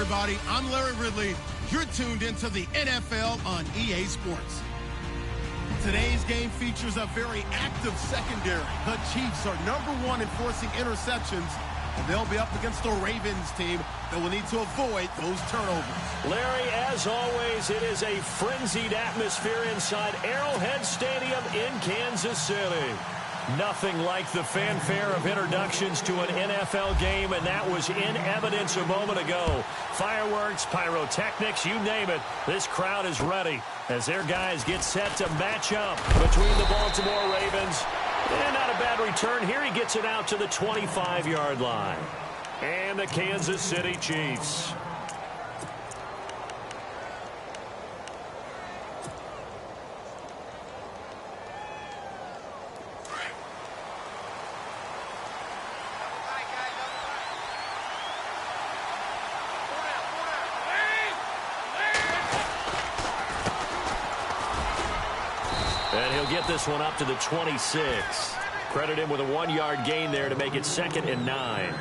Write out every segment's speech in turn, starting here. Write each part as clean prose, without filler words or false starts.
everybody. I'm Larry Ridley. You're tuned into the NFL on EA Sports. Today's game features a very active secondary. The Chiefs are #1 in forcing interceptions, and they'll be up against the Ravens team that will need to avoid those turnovers. Larry, as always, it is a frenzied atmosphere inside Arrowhead Stadium in Kansas City. Nothing like the fanfare of introductions to an NFL game, and that was in evidence a moment ago. Fireworks, pyrotechnics, you name it. This crowd is ready as their guys get set to match up between the Baltimore Ravens. And not a bad return here. He gets it out to the 25-yard line. And the Kansas City Chiefs. And he'll get this one up to the 26. Credit him with a 1-yard gain there to make it 2nd and 9.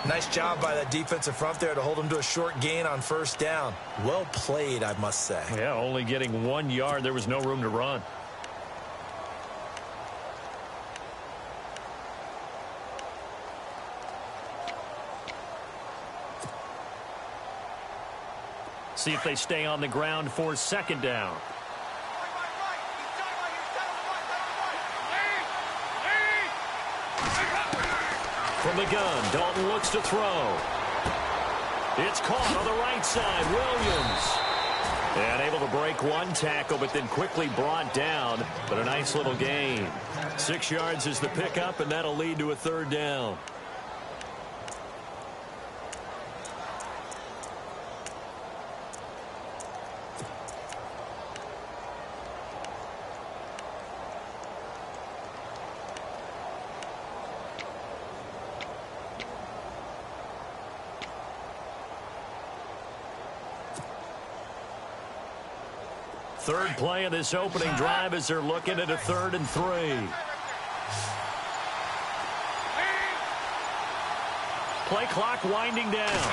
Nice job by that defensive front there to hold him to a short gain on first down. Well played, I must say. Yeah, only getting 1 yard. There was no room to run. See if they stay on the ground for 2nd down. From the gun, Dalton looks to throw. It's caught on the right side, Williams. And able to break one tackle, but then quickly brought down. But a nice little gain. 6 yards is the pickup, and that'll lead to a 3rd down. Third play of this opening drive as they're looking at a 3rd and 3. Play clock winding down.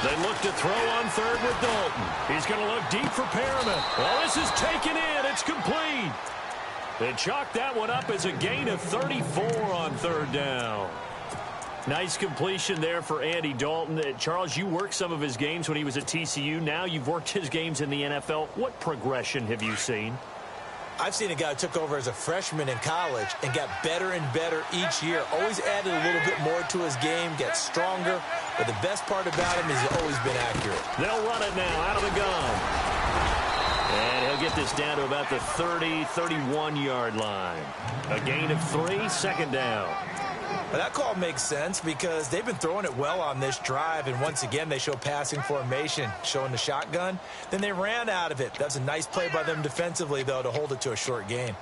They look to throw on 3rd with Dalton. He's going to look deep for Perriman. Well, this is taken in. It's complete. They chalk that one up as a gain of 34 on 3rd down. Nice completion there for Andy Dalton. Charles, you worked some of his games when he was at TCU. Now you've worked his games in the NFL. What progression have you seen? I've seen a guy who took over as a freshman in college and got better and better each year. Always added a little bit more to his game, gets stronger. But the best part about him is he's always been accurate. They'll run it now out of the gun. And he'll get this down to about the 30, 31-yard line. A gain of 3, 2nd down. Well, that call makes sense because they've been throwing it well on this drive, and once again they show passing formation, showing the shotgun. Then they ran out of it. That's a nice play by them defensively, though, to hold it to a short gain.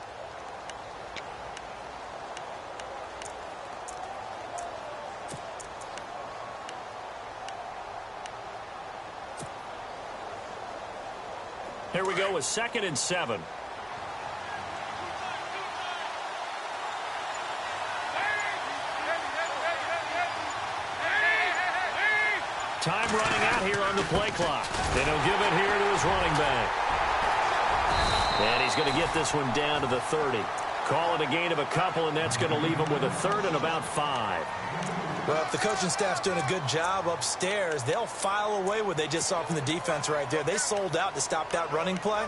Here we go with 2nd and 7. Time running out here on the play clock. And he'll give it here to his running back. And he's going to get this one down to the 30. Call it a gain of a couple, and that's going to leave him with a 3rd and about 5. Well, if the coaching staff's doing a good job upstairs, they'll file away what they just saw from the defense right there. They sold out to stop that running play.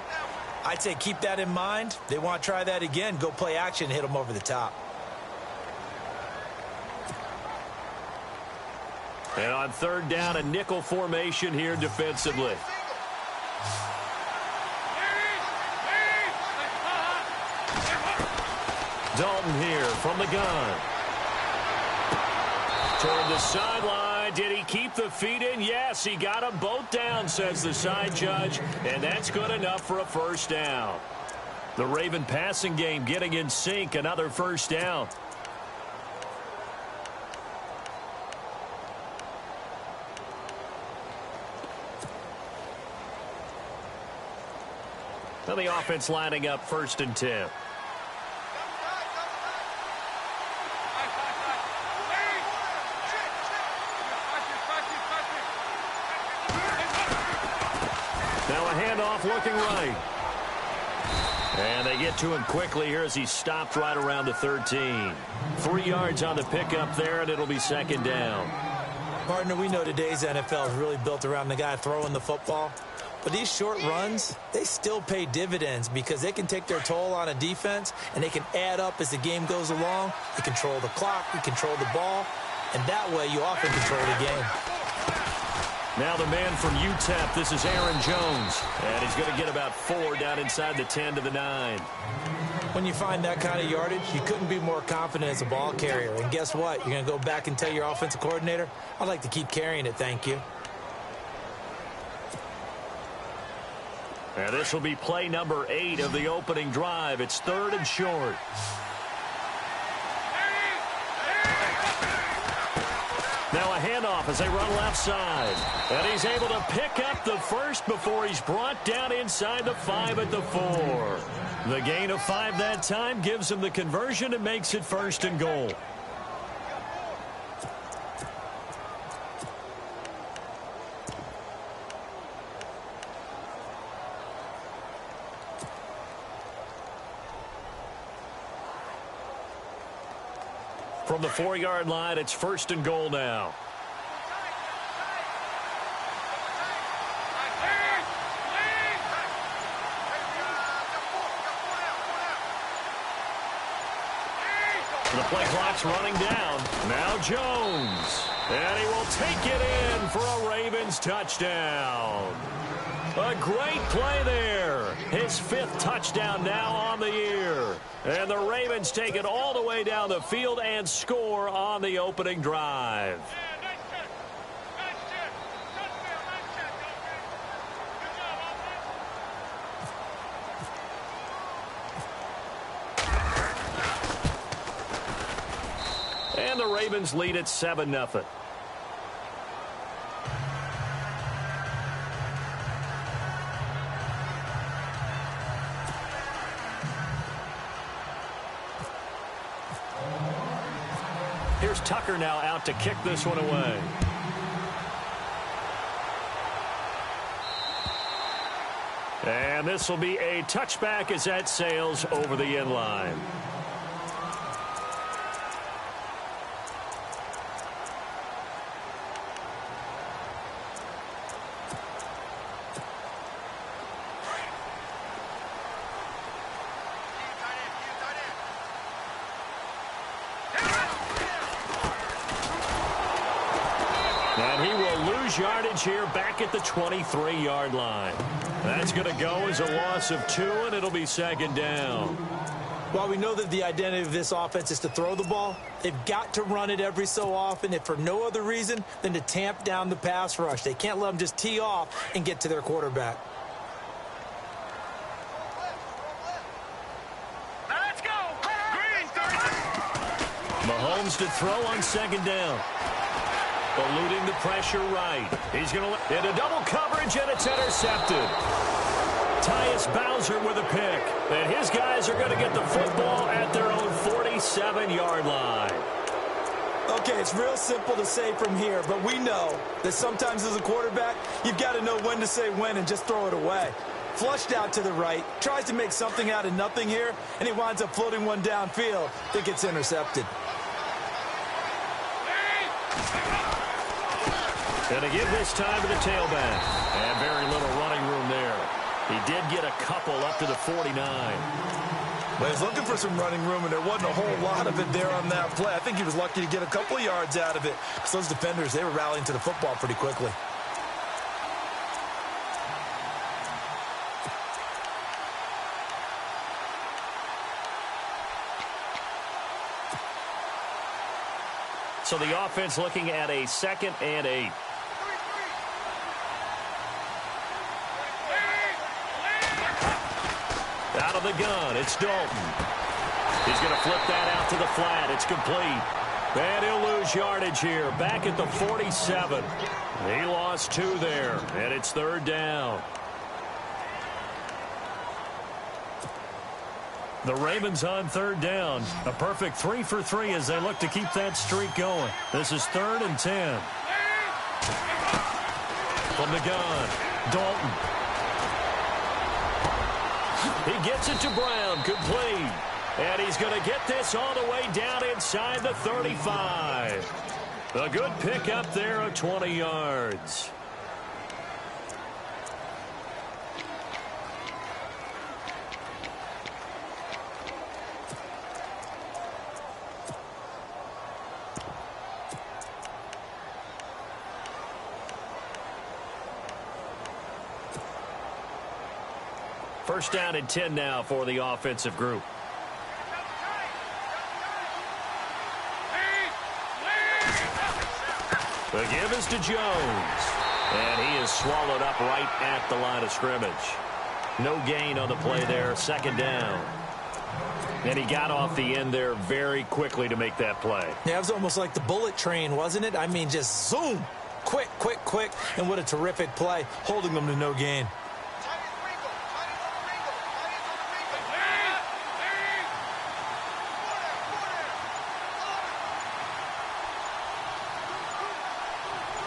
I'd say keep that in mind. They want to try that again. Go play action, hit them over the top. And on 3rd down, a nickel formation here defensively. Dalton here from the gun. Toward the sideline. Did he keep the feet in? Yes, he got them both down, says the side judge. And that's good enough for a 1st down. The Raven passing game getting in sync. Another 1st down. Now the offense lining up 1st and 10. Now a handoff looking right. And they get to him quickly here as he stopped right around the 13. 3 yards on the pickup there, and it'll be second down. Partner, we know today's NFL is really built around the guy throwing the football. But these short runs, they still pay dividends because they can take their toll on a defense, and they can add up as the game goes along. You control the clock, you control the ball, and that way you often control the game. Now the man from UTEP, this is Aaron Jones. And he's going to get about 4 down inside the 10 to the 9. When you find that kind of yardage, you couldn't be more confident as a ball carrier. And guess what? You're going to go back and tell your offensive coordinator, I'd like to keep carrying it, thank you. And this will be play number 8 of the opening drive. It's 3rd and short. Now a handoff as they run left side. And he's able to pick up the first before he's brought down inside the 5 at the 4. The gain of 5 that time gives him the conversion and makes it 1st and goal. From the 4-yard line, it's 1st and goal now. The play clock's running down. Now Jones. And he will take it in for a Ravens touchdown. A great play there. His 5th touchdown now on the year. And the Ravens take it all the way down the field and score on the opening drive. And the Ravens lead at 7-0. Here's Tucker now out to kick this one away. And this will be a touchback as that sails over the end line. And he will lose yardage here back at the 23-yard line. That's going to go as a loss of 2, and it'll be 2nd down. While we know that the identity of this offense is to throw the ball, they've got to run it every so often, if for no other reason than to tamp down the pass rush. They can't let them just tee off and get to their quarterback. Let's go! Green, 30. Mahomes to throw on 2nd down. Eluding the pressure right. He's going to into double coverage, and it's intercepted. Tyus Bowser with a pick. And his guys are going to get the football at their own 47-yard line. Okay, it's real simple to say from here, but we know that sometimes as a quarterback, you've got to know when to say when and just throw it away. Flushed out to the right, tries to make something out of nothing here, and he winds up floating one downfield that gets intercepted. Going to give this time to the tailback. And very little running room there. He did get a couple up to the 49. Well, he's looking for some running room, and there wasn't a whole lot of it there on that play. I think he was lucky to get a couple of yards out of it. Because those defenders, they were rallying to the football pretty quickly. So the offense looking at a 2nd and 8. Out of the gun, it's Dalton. He's going to flip that out to the flat. It's complete. And he'll lose yardage here. Back at the 47. He lost 2 there. And it's 3rd down. The Ravens on 3rd down. A perfect 3 for 3 as they look to keep that streak going. This is 3rd and 10. From the gun, Dalton. He gets it to Brown, complete. And he's going to get this all the way down inside the 35. A good pickup there of 20 yards. First down and 10 now for the offensive group. The give is to Jones. And he is swallowed up right at the line of scrimmage. No gain on the play there. Second down. And he got off the end there very quickly to make that play. Yeah, it was almost like the bullet train, wasn't it? I mean, just zoom. Quick, quick, quick. And what a terrific play, holding them to no gain.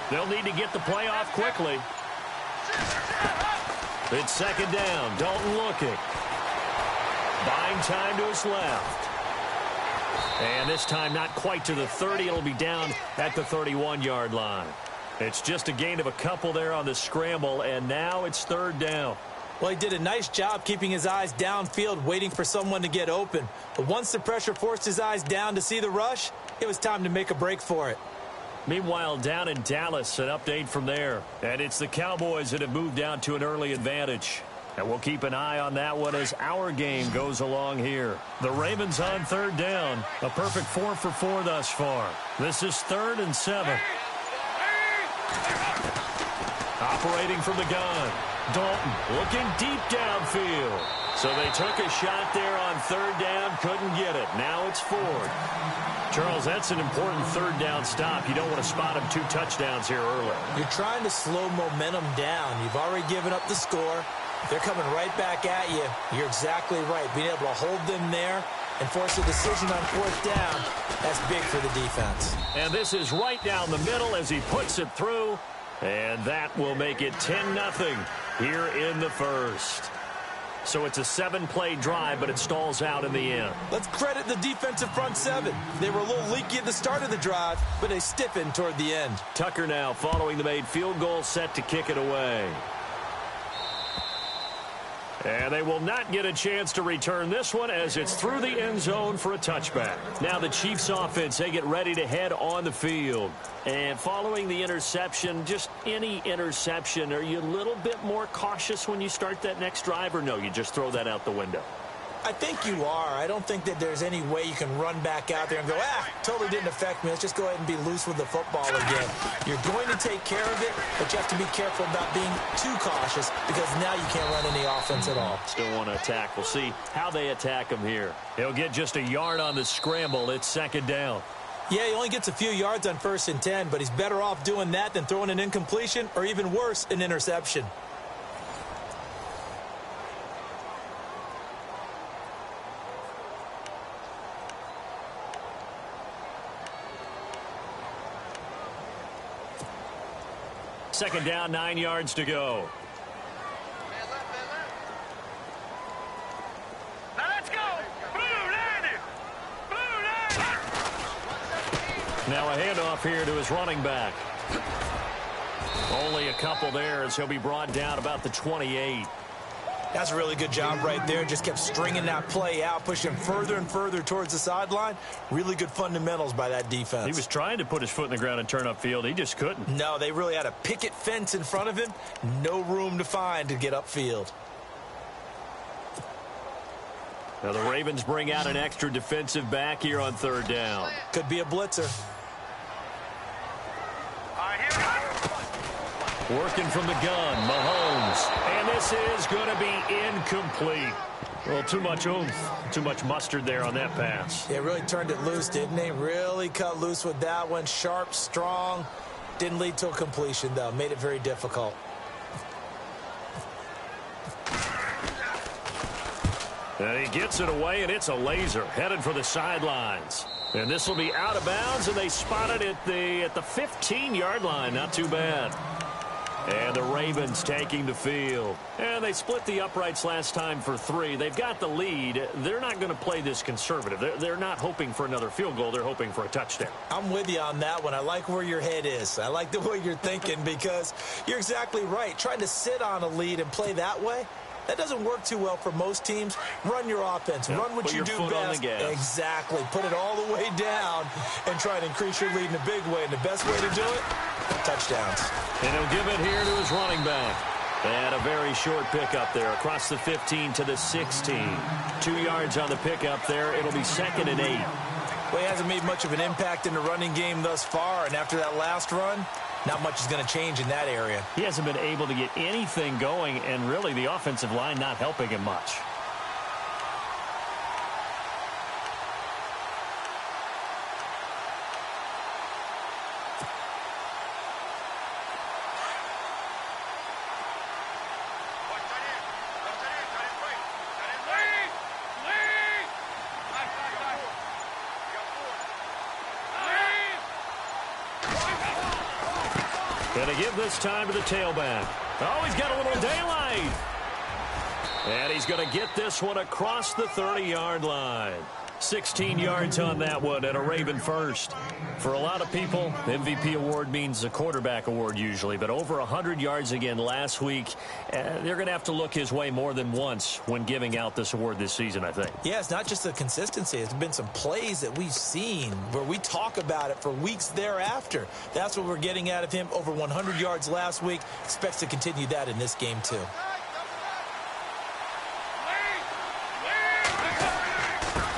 They'll need to get the play off quickly. It's second down. Dalton looking. Buying time to his left. And this time not quite to the 30. It'll be down at the 31-yard line. It's just a gain of a couple there on the scramble, and now it's third down. Well, he did a nice job keeping his eyes downfield, waiting for someone to get open. But once the pressure forced his eyes down to see the rush, it was time to make a break for it. Meanwhile, down in Dallas, an update from there. And it's the Cowboys that have moved down to an early advantage. And we'll keep an eye on that one as our game goes along here. The Ravens on third down. A perfect 4 for 4 thus far. This is 3rd and 7. Operating from the gun. Dalton looking deep downfield. So they took a shot there on third down, couldn't get it. Now it's 4th. Charles, that's an important third down stop. You don't want to spot him 2 touchdowns here early. You're trying to slow momentum down. You've already given up the score. They're coming right back at you. You're exactly right. Being able to hold them there and force a decision on 4th down, that's big for the defense. And this is right down the middle as he puts it through. And that will make it 10-0 here in the first. So it's a 7-play drive, but it stalls out in the end. Let's credit the defensive front 7. They were a little leaky at the start of the drive, but they stiffened toward the end. Tucker now following the made field goal, set to kick it away. And they will not get a chance to return this one as it's through the end zone for a touchback. Now the Chiefs offense, they get ready to head on the field. And following the interception, just any interception, are you a little bit more cautious when you start that next drive, or no, you just throw that out the window? I think you are. I don't think that there's any way you can run back out there and go, totally didn't affect me. Let's just go ahead and be loose with the football again. You're going to take care of it, but you have to be careful about being too cautious because now you can't run any offense at all. Still want to attack. We'll see how they attack him here. He'll get just a yard on the scramble. It's second down. Yeah, he only gets a few yards on 1st and 10, but he's better off doing that than throwing an incompletion or even worse, an interception. Second down, 9 yards to go. Now let's go. Blue line. Blue line. Now a handoff here to his running back. Only a couple there as he'll be brought down about the 28. That's a really good job right there. Just kept stringing that play out, pushing further and further towards the sideline. Really good fundamentals by that defense. He was trying to put his foot in the ground and turn upfield. He just couldn't. No, they really had a picket fence in front of him. No room to find to get upfield. Now the Ravens bring out an extra defensive back here on third down. Could be a blitzer. Working from the gun, Mahomes. And this is going to be incomplete. Well, too much oomph, too much mustard there on that pass. They really turned it loose, didn't they? Really cut loose with that one. Sharp, strong. Didn't lead to a completion, though. Made it very difficult. And he gets it away, and it's a laser headed for the sidelines. And this will be out of bounds, and they spot it at the 15-yard line. Not too bad. And the Ravens taking the field. And they split the uprights last time for 3. They've got the lead. They're not going to play this conservative. They're not hoping for another field goal. They're hoping for a touchdown. I'm with you on that one. I like where your head is. I like the way you're thinking because you're exactly right. Trying to sit on a lead and play that way, that doesn't work too well for most teams. Run your offense. Run what you do best. Exactly. Put it all the way down and try to increase your lead in a big way. And the best way to do it, touchdowns. And he'll give it here to his running back. And a very short pickup there across the 15 to the 16. 2 yards on the pickup there. It'll be 2nd and 8. Well, he hasn't made much of an impact in the running game thus far. And after that last run, not much is going to change in that area. He hasn't been able to get anything going, and really the offensive line not helping him much. Going to give this time to the tailback. Oh, he's got a little daylight. And he's going to get this one across the 30-yard line. 16 yards on that one and a Raven first. For a lot of people, MVP award means a quarterback award usually, but over 100 yards again last week. They're going to have to look his way more than once when giving out this award this season, I think. Yeah, it's not just the consistency. It's been some plays that we've seen where we talk about it for weeks thereafter. That's what we're getting out of him. Over 100 yards last week. Expects to continue that in this game, too.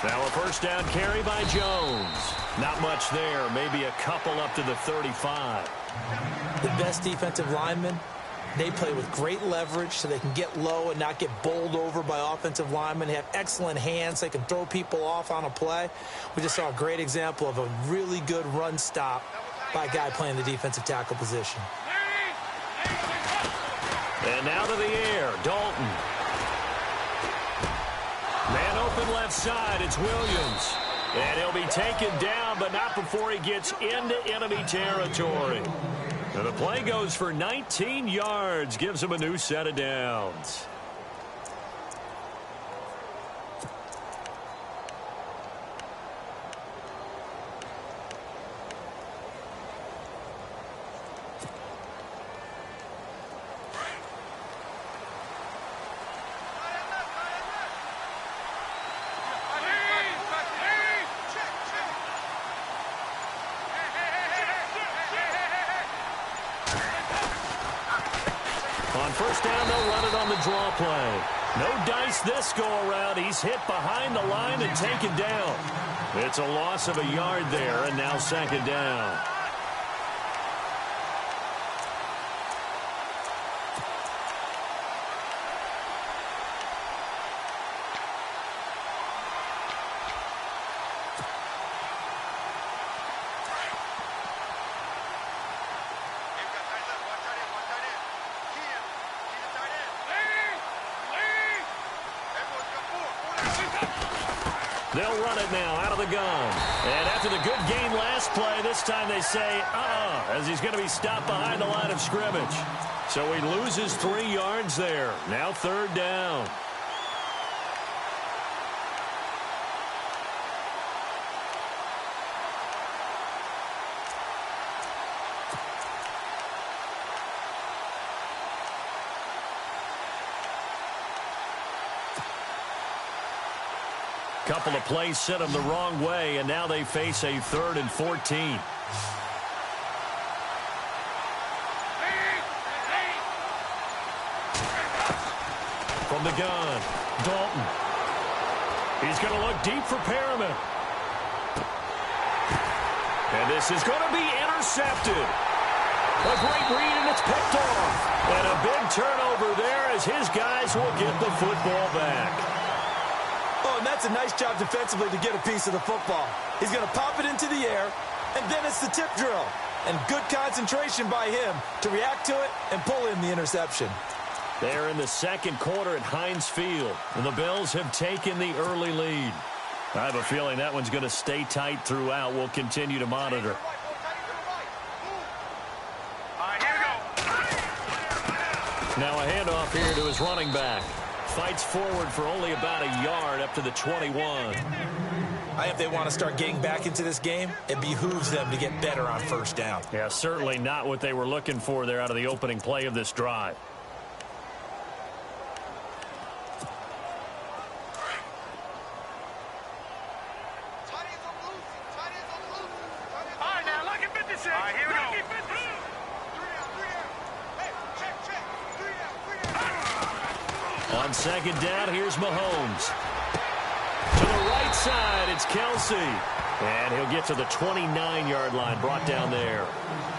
Now a first down carry by Jones. Not much there. Maybe a couple up to the 35. The best defensive linemen, they play with great leverage so they can get low and not get bowled over by offensive linemen. They have excellent hands. They can throw people off on a play. We just saw a great example of a really good run stop by a guy playing the defensive tackle position. And now to the air, Dalton. Man open left side, it's Williams. And he'll be taken down, but not before he gets into enemy territory. And the play goes for 19 yards, gives him a new set of downs. On first down, they'll run it on the draw play. No dice this go-around. He's hit behind the line and taken down. It's a loss of a yard there, and now 2nd down. They'll run it now out of the gun. And after the good game last play, this time they say, as he's going to be stopped behind the line of scrimmage. So he loses 3 yards there. Now 3rd down. Couple of plays sent them the wrong way, and now they face a 3rd and 14. From the gun, Dalton. He's going to look deep for Perriman. And this is going to be intercepted. A great read, and it's picked off. And a big turnover there as his guys will get the football back. Oh, and that's a nice job defensively to get a piece of the football. He's going to pop it into the air, and then it's the tip drill. And good concentration by him to react to it and pull in the interception. They're in the 2nd quarter at Heinz Field, and the Bills have taken the early lead. I have a feeling that one's going to stay tight throughout. We'll continue to monitor. All right, here we go. Now a handoff here to his running back. Fights forward for only about a yard up to the 21. If they want to start getting back into this game, it behooves them to get better on first down. Yeah, certainly not what they were looking for there out of the opening play of this drive. All right, now, look at 56. All right, here we go. On second down, here's Mahomes. To the right side, it's Kelsey. And he'll get to the 29-yard line, brought down there.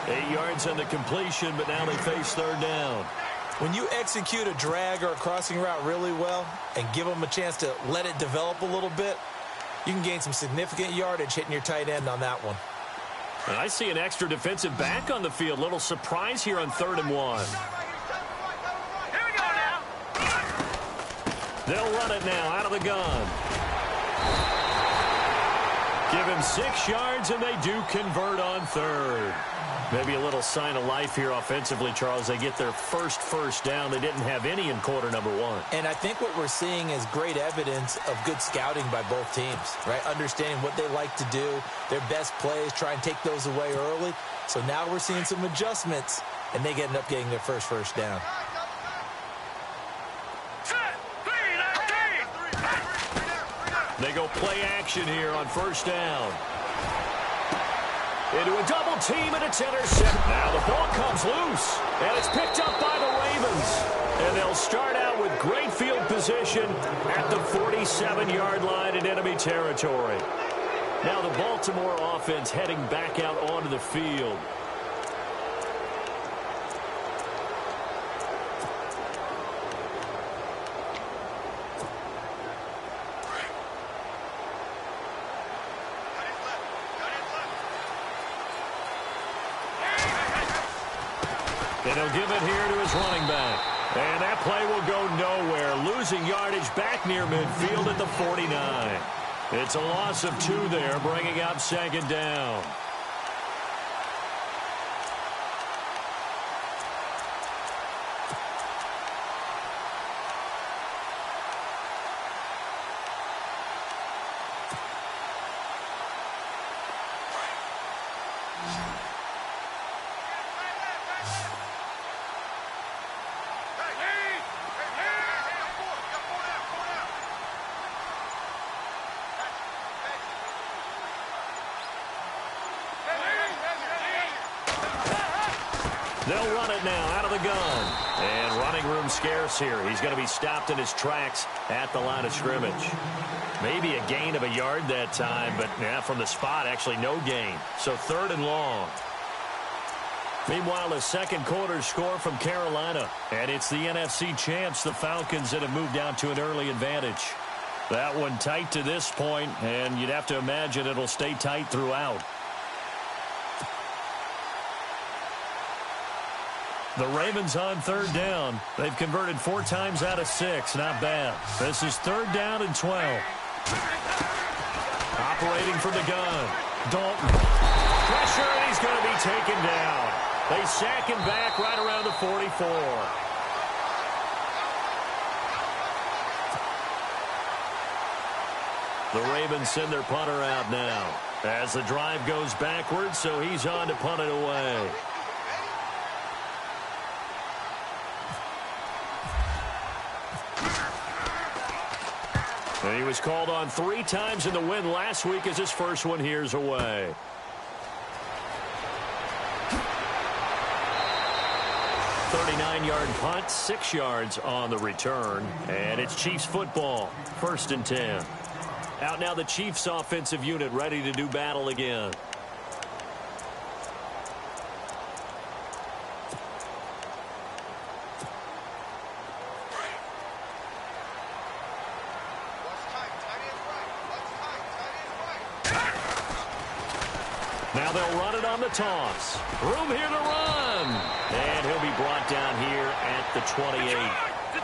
8 yards on the completion, but now they face third down. When you execute a drag or a crossing route really well and give them a chance to let it develop a little bit, you can gain some significant yardage hitting your tight end on that one. And I see an extra defensive back on the field. Little surprise here on 3rd and 1. Here we go now. They'll run it now out of the gun. Give him 6 yards, and they do convert on 3rd. Maybe a little sign of life here offensively, Charles. They get their first down. They didn't have any in quarter number 1. And I think what we're seeing is great evidence of good scouting by both teams, right? Understanding what they like to do, their best plays, try and take those away early. So now we're seeing some adjustments, and they end up getting their first down. They go play action here on 1st down. Into a double team, and it's intercepted. Now the ball comes loose, and it's picked up by the Ravens. And they'll start out with great field position at the 47-yard line in enemy territory. Now the Baltimore offense heading back out onto the field. And he'll give it here to his running back. And that play will go nowhere. Losing yardage back near midfield at the 49. It's a loss of 2 there, bringing up 2nd down. They'll run it now out of the gun. And running room scarce here. He's going to be stopped in his tracks at the line of scrimmage. Maybe a gain of a yard that time, but from the spot, actually no gain. So 3rd and long. Meanwhile, a second quarter score from Carolina. And it's the NFC champs, the Falcons, that have moved down to an early advantage. That one tight to this point, and you'd have to imagine it'll stay tight throughout. The Ravens on 3rd down. They've converted 4 times out of 6. Not bad. This is 3rd down and 12. Operating from the gun. Dalton. Pressure, and he's going to be taken down. They sack him back right around the 44. The Ravens send their punter out now as the drive goes backwards, so he's on to punt it away. And he was called on 3 times in the win last week as his first one here's away. 39-yard punt, 6 yards on the return. And it's Chiefs football, 1st and 10. Out now the Chiefs offensive unit ready to do battle again. Now they'll run it on the toss. Room here to run. And he'll be brought down here at the 28.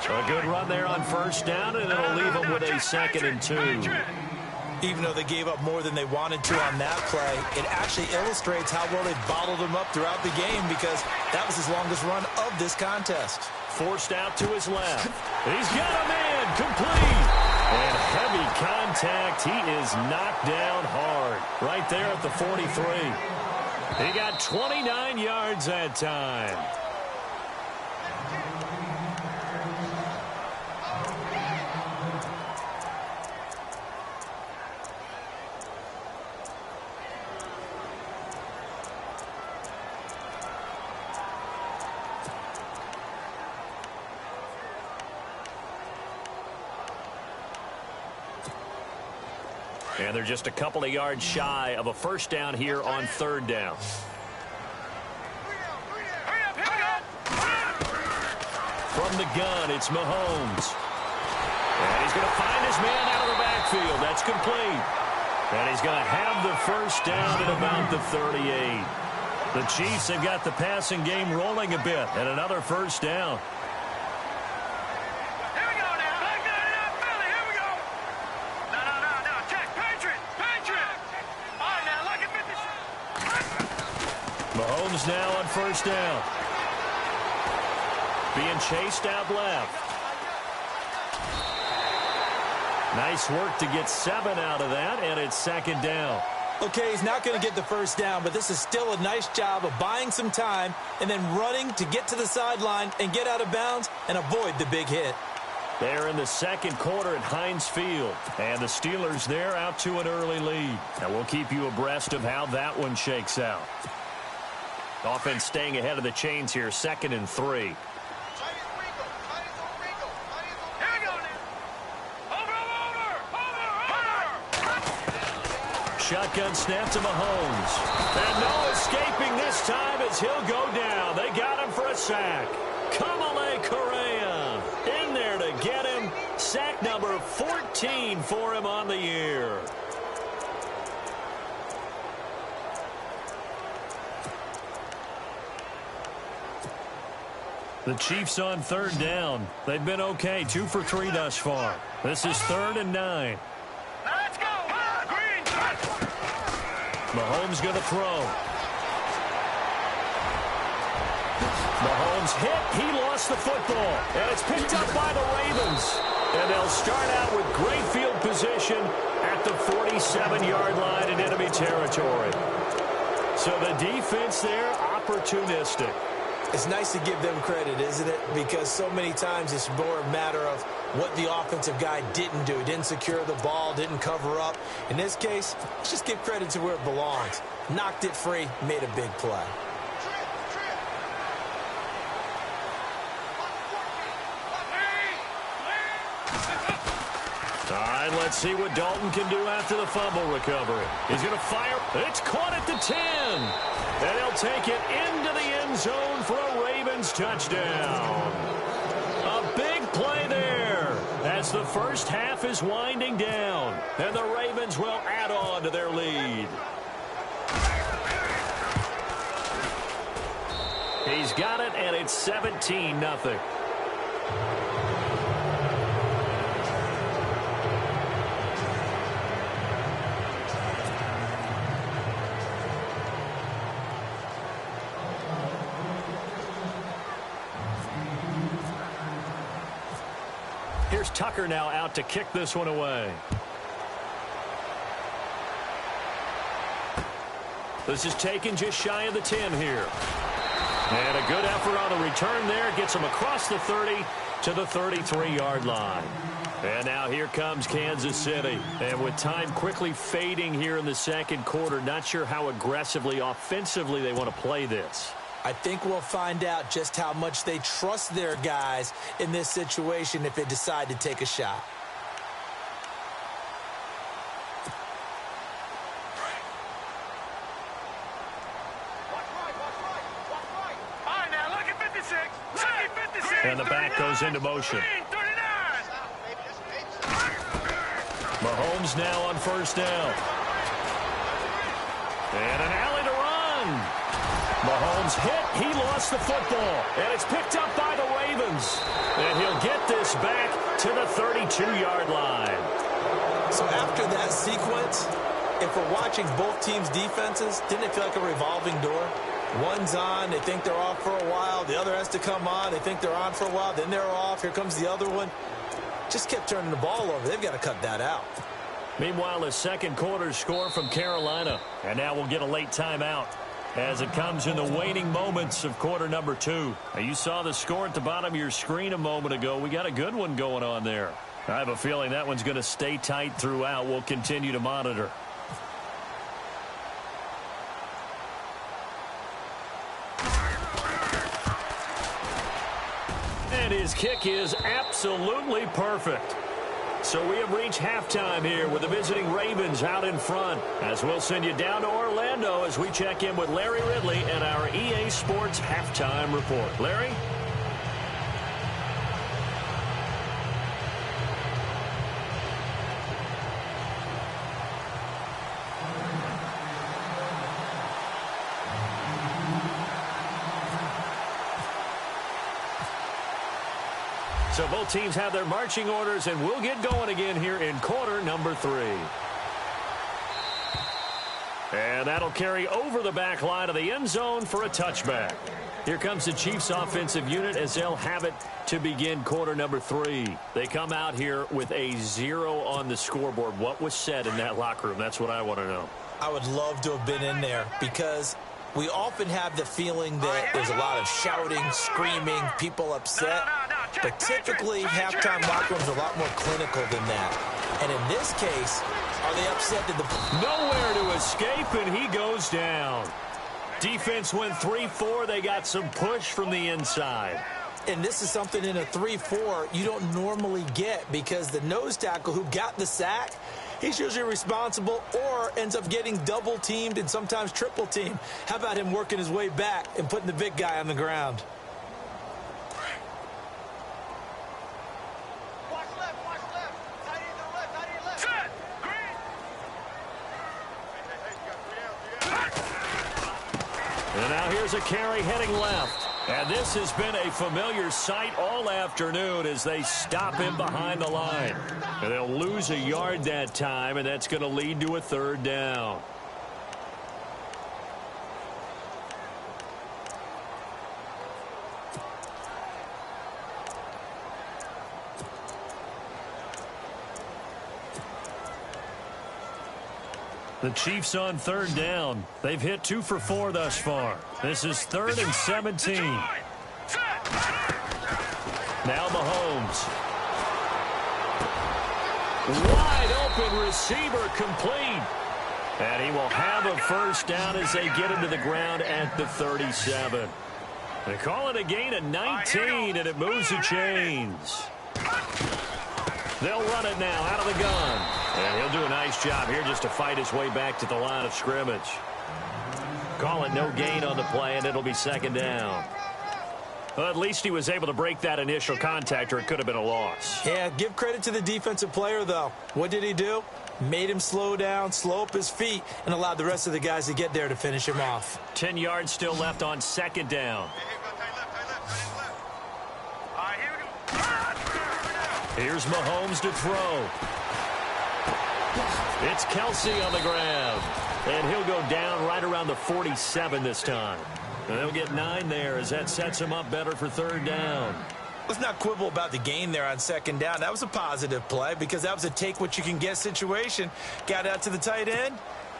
A good run there on 1st down, and it'll leave him with a 2nd and 2. Even though they gave up more than they wanted to on that play, it actually illustrates how well they bottled them up throughout the game because that was his longest run of this contest. Forced out to his left. He's got a man complete. And heavy contact. He is knocked down hard right there at the 43. He got 29 yards that time. And they're just a couple of yards shy of a first down here on third down. From the gun, it's Mahomes. And he's going to find his man out of the backfield. That's complete. And he's going to have the first down at about the 38. The Chiefs have got the passing game rolling a bit, and another first down. Mahomes now on first down. Being chased out left. Nice work to get 7 out of that, and it's second down. Okay, he's not going to get the first down, but this is still a nice job of buying some time and then running to get to the sideline and get out of bounds and avoid the big hit. They're in the second quarter at Heinz Field, and the Steelers there out to an early lead. And we'll keep you abreast of how that one shakes out. Offense staying ahead of the chains here, 2nd and 3. Shotgun snap to Mahomes. And no escaping this time as he'll go down. They got him for a sack. Kamale Correa in there to get him. Sack number 14 for him on the year. The Chiefs on third down. They've been okay, 2 for 3 thus far. This is 3rd and 9. Let's go. Green. Mahomes going to throw. Mahomes hit. He lost the football. And it's picked up by the Ravens. And they'll start out with great field position at the 47-yard line in enemy territory. So the defense there, opportunistic. It's nice to give them credit, isn't it? Because so many times it's more a matter of what the offensive guy didn't do. He didn't secure the ball, didn't cover up. In this case, let's just give credit to where it belongs. Knocked it free, made a big play. All right, let's see what Dalton can do after the fumble recovery. He's going to fire. It's caught at the 10. And he'll take it into the end zone for a Ravens touchdown. A big play there as the first half is winding down. And the Ravens will add on to their lead. He's got it, and it's 17-0. Here's Tucker now out to kick this one away. This is taken just shy of the 10 here. And a good effort on the return there. Gets him across the 30 to the 33-yard line. And now here comes Kansas City. And with time quickly fading here in the second quarter, not sure how aggressively, offensively they want to play this. I think we'll find out just how much they trust their guys in this situation if they decide to take a shot. And the back goes into motion. Mahomes now on first down. And an alley to run. Mahomes hit. He lost the football. And it's picked up by the Ravens. And he'll get this back to the 32-yard line. So after that sequence, if we're watching both teams' defenses, didn't it feel like a revolving door? One's on, they think they're off for a while. The other has to come on, they think they're on for a while. Then they're off, here comes the other one. Just kept turning the ball over. They've got to cut that out. Meanwhile, a second quarter score from Carolina. And now we'll get a late timeout as it comes in the waning moments of quarter number 2. Now, you saw the score at the bottom of your screen a moment ago. We got a good one going on there. I have a feeling that one's going to stay tight throughout. We'll continue to monitor. And his kick is absolutely perfect. So we have reached halftime here with the visiting Ravens out in front. As we'll send you down to Orlando as we check in with Larry Ridley and our EA Sports Halftime Report. Larry? So both teams have their marching orders, and we'll get going again here in quarter number 3. And that'll carry over the back line of the end zone for a touchback. Here comes the Chiefs offensive unit as they'll have it to begin quarter number 3. They come out here with a 0 on the scoreboard. What was said in that locker room? That's what I want to know. I would love to have been in there because we often have the feeling that there's a lot of shouting, screaming, people upset. But typically, halftime locker rooms are a lot more clinical than that. And in this case, are they upset that nowhere to escape, and he goes down. Defense went 3-4. They got some push from the inside. And this is something in a 3-4 you don't normally get because the nose tackle who got the sack, he's usually responsible or ends up getting double-teamed and sometimes triple-teamed. How about him working his way back and putting the big guy on the ground? And now here's a carry heading left. And this has been a familiar sight all afternoon as they stop him behind the line. And they'll lose a yard that time, and that's going to lead to a 3rd down. The Chiefs on 3rd down. They've hit 2 for 4 thus far. This is 3rd and 17. Now Mahomes. Wide open receiver complete. And he will have a 1st down as they get into the ground at the 37. They call it a gain of 19, and it moves the chains. They'll run it now out of the gun. And he'll do a nice job here just to fight his way back to the line of scrimmage. Call it no gain on the play, and it'll be 2nd down. Well, at least he was able to break that initial contact, or it could have been a loss. Yeah, give credit to the defensive player, though. What did he do? Made him slow down, slow up his feet, and allowed the rest of the guys to get there to finish him off. 10 yards still left on 2nd down. Here's Mahomes to throw. It's Kelsey on the ground. And he'll go down right around the 47 this time. And they'll get 9 there as that sets him up better for 3rd down. Let's not quibble about the gain there on 2nd down. That was a positive play because that was a take-what-you-can-get situation. Got out to the tight end.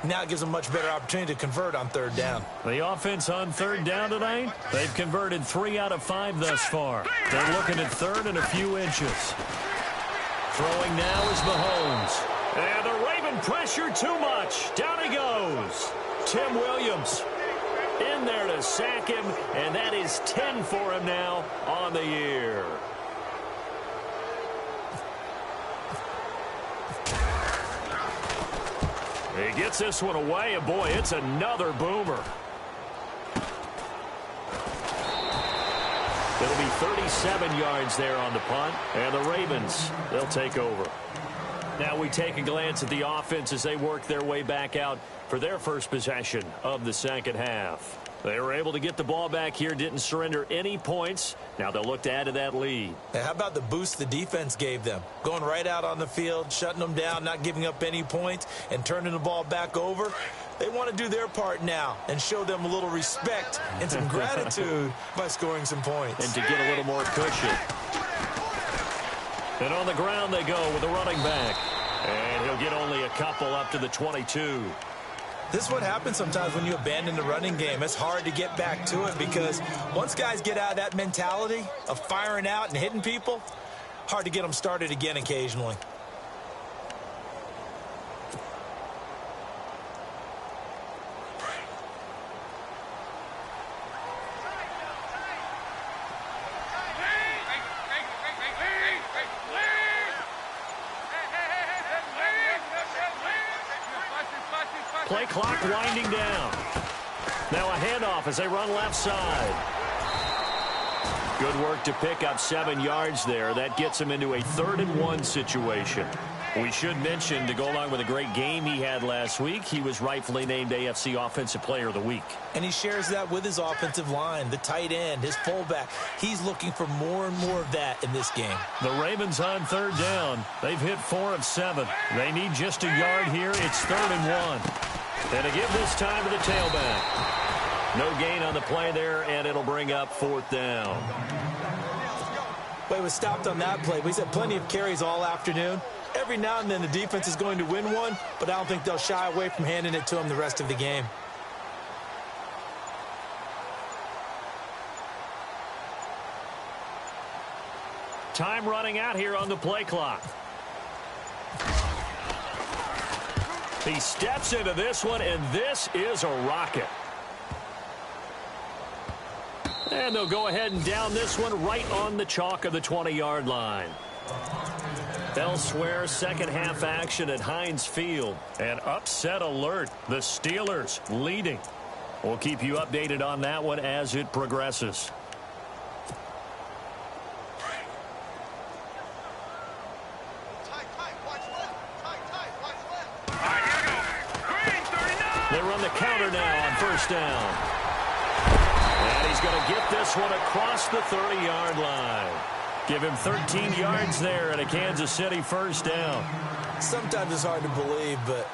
Now it gives them a much better opportunity to convert on 3rd down. The offense on 3rd down tonight, they've converted 3 out of 5 thus far. They're looking at 3rd and a few inches. Throwing now is Mahomes. And the Raven pressure too much. Down he goes. Tim Williams in there to sack him, and that is 10 for him now on the year. He gets this one away, and boy, it's another boomer. It'll be 37 yards there on the punt, and the Ravens, they'll take over. Now we take a glance at the offense as they work their way back out for their first possession of the 2nd half. They were able to get the ball back here, didn't surrender any points. Now they'll look to add to that lead. Hey, how about the boost the defense gave them? Going right out on the field, shutting them down, not giving up any points, and turning the ball back over. They want to do their part now and show them a little respect and some gratitude by scoring some points. And to get a little more cushion. And on the ground they go with the running back. And he'll get only a couple up to the 22. This is what happens sometimes when you abandon the running game. It's hard to get back to it because once guys get out of that mentality of firing out and hitting people, hard to get them started again occasionally. Play clock winding down. Now a handoff as they run left side. Good work to pick up 7 yards there. That gets him into a 3rd and 1 situation. We should mention, to go along with a great game he had last week, he was rightfully named AFC Offensive Player of the Week. And he shares that with his offensive line, the tight end, his fullback. He's looking for more and more of that in this game. The Ravens on 3rd down. They've hit 4 of 7. They need just a yard here. It's 3rd and 1. And to give this time to the tailback. No gain on the play there, and it'll bring up 4th down. But he was stopped on that play. He's had plenty of carries all afternoon. Every now and then the defense is going to win one, but I don't think they'll shy away from handing it to him the rest of the game. Time running out here on the play clock. He steps into this one, and this is a rocket. And they'll go ahead and down this one right on the chalk of the 20-yard line. Elsewhere, second half action at Heinz Field. An upset alert. The Steelers leading. We'll keep you updated on that one as it progresses. They run the counter now on 1st down. And he's going to get this one across the 30-yard line. Give him 13 yards there and a Kansas City 1st down. Sometimes it's hard to believe, but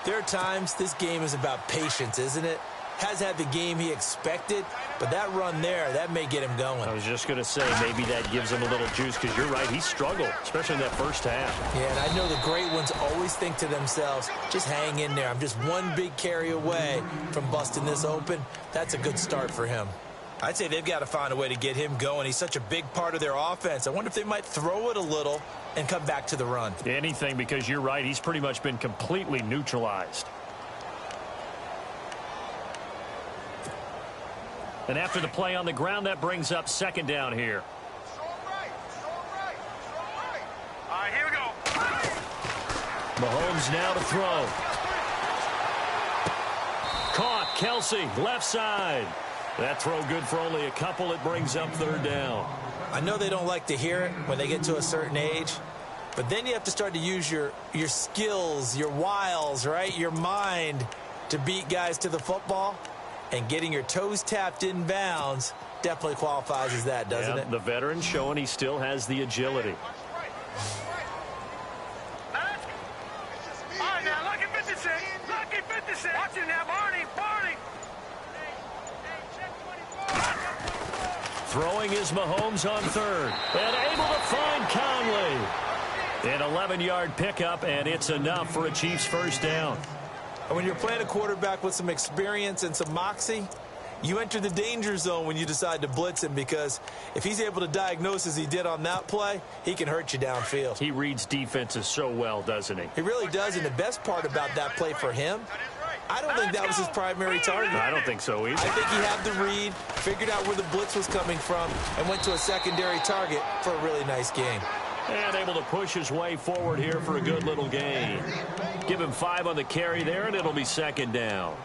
there are times this game is about patience, isn't it? Has had the game he expected, but that run there, that may get him going. I was just going to say maybe that gives him a little juice because you're right, he struggled, especially in that 1st half. Yeah, and I know the great ones always think to themselves, just hang in there. I'm just one big carry away from busting this open. That's a good start for him. I'd say they've got to find a way to get him going. He's such a big part of their offense. I wonder if they might throw it a little and come back to the run. Anything, because you're right, he's pretty much been completely neutralized. And after the play on the ground, that brings up 2nd down here. All right, here we go. Mahomes now to throw. Caught. Kelsey, left side. That throw good for only a couple. It brings up 3rd down. I know they don't like to hear it when they get to a certain age, but then you have to start to use your skills, your wiles, right? Your mind to beat guys to the football. And getting your toes tapped in bounds definitely qualifies as that, doesn't it? The veteran showing he still has the agility. All right, now, lucky 56. Lucky 56. Watch it now, Barney. Barney. Throwing is Mahomes on 3rd. And able to find Conley. An 11-yard pickup, and it's enough for a Chiefs 1st down. And when you're playing a quarterback with some experience and some moxie, you enter the danger zone when you decide to blitz him, because if he's able to diagnose as he did on that play, he can hurt you downfield. He reads defenses so well, doesn't he? He really does, and the best part about that play for him, I don't think that was his primary target. I don't think so either. I think he had the read, figured out where the blitz was coming from, and went to a secondary target for a really nice gain. And able to push his way forward here for a good little gain. Give him 5 on the carry there, and it'll be 2nd down.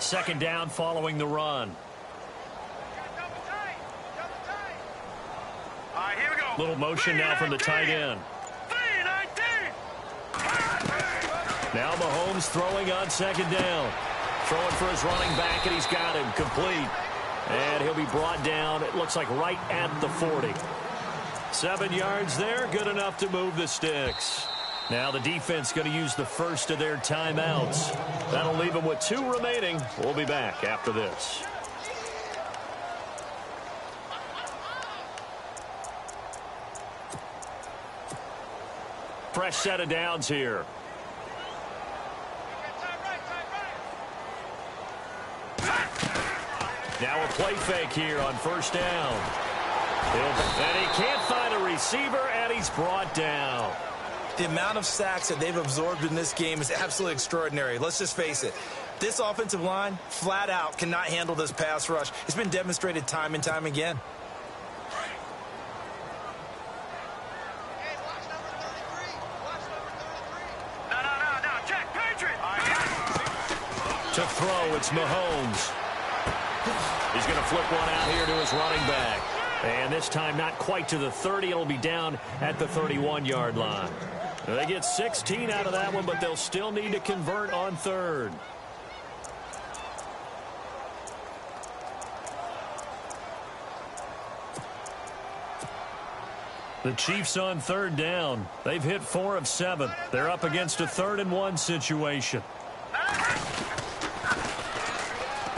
Second down following the run. Little motion now from the tight end. Now Mahomes throwing on second down. Throwing for his running back, and he's got him complete. And he'll be brought down, it looks like, right at the 40. 7 yards there, good enough to move the sticks. Now the defense going to use the first of their timeouts. That'll leave them with 2 remaining. We'll be back after this. Fresh set of downs here. Now a play fake here on first down. And he can't find a receiver, and he's brought down. The amount of sacks that they've absorbed in this game is absolutely extraordinary. Let's just face it. This offensive line, flat out, cannot handle this pass rush. It's been demonstrated time and time again. To throw, it's Mahomes. He's going to flip one out here to his running back. And this time not quite to the 30. It'll be down at the 31-yard line. They get 16 out of that one, but they'll still need to convert on third. The Chiefs on third down. They've hit 4 of 7. They're up against a 3rd and 1 situation.